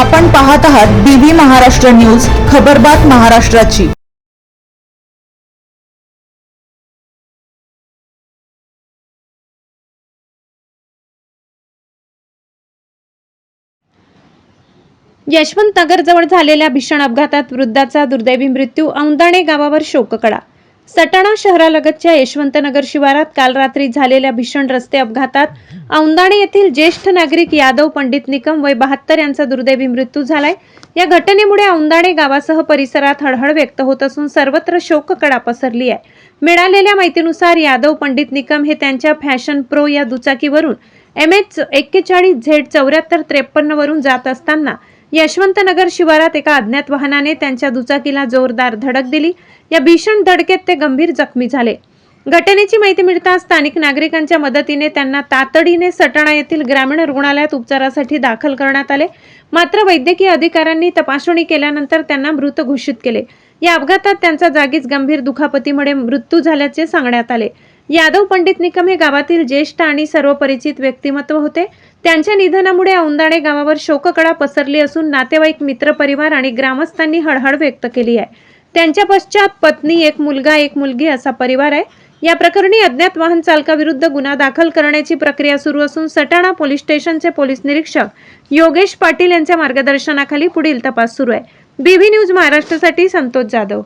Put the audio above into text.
आपण पाहत आहात बीबी महाराष्ट्र न्यूज, खबरबात महाराष्ट्राची। यशवंत नगर जवळ झालेल्या भीषण अपघातात वृद्धाचा दुर्दैवी मृत्यू। औंदाणे गावावर शोककळा। सटाणा शहरालगतच्या यशवंत नगर शिवारात काल रात्री झालेल्या भीषण रस्ते अपघातात औंदाणे येथील ज्येष्ठ नागरिक यादव पंडित निकम वय 72 यांचा दुर्दैवी मृत्यू झालाय। या घटनेमुळे औंदाणे गावासह परिसरात हळहळ व्यक्त होत असून सर्वत्र शोककळा पसरली आहे। मिळालेल्या माहितीनुसार यादव पंडित निकम हे त्यांच्या फॅशन प्रो या दुचाकीवरून MH 41Z7453 वरून जात असताना यशवंत नगर शिवारात एका अज्ञात वाहनाने त्यांच्या दुचाकीला जोरदार धडक दिली। या भीषण धडकेत ते गंभीर जखमी झाले। घटनेची माहिती मिळताच स्थानिक नागरिकांच्या मदतीने त्यांना तातडीने सटाणा येथील ग्रामीण रुग्णालयात उपचारासाठी दाखल करण्यात आले। मात्र वैद्यकीय अधिकाऱ्यांनी तपासणी केल्यानंतर त्यांना मृत घोषित केले। या अपघातात त्यांचा जागीच गंभीर दुखापतीमुळे मृत्यू झाल्याचे सांगण्यात आले। यादव पंडित निकम हे गावातील ज्येष्ठ आणि सर्व परिचित व्यक्तिमत्व होते। त्यांच्या निधनामुळे औंदाणे गावावर शोककळा पसरली असून नातेवाईक, मित्रपरिवार आणि ग्रामस्थांनी हळहळ व्यक्त केली आहे। त्यांच्या पश्चात पत्नी, एक मुलगा, एक मुलगी असा परिवार आहे। या प्रकरणी अज्ञात वाहन चालकाविरुद्ध गुन्हा दाखल करण्याची प्रक्रिया सुरू असून सटाणा पोलीस स्टेशनचे पोलीस निरीक्षक योगेश पाटील यांच्या मार्गदर्शनाखाली पुढील तपास सुरू आहे। बीबी न्यूज महाराष्ट्रासाठी संतोष जाधव।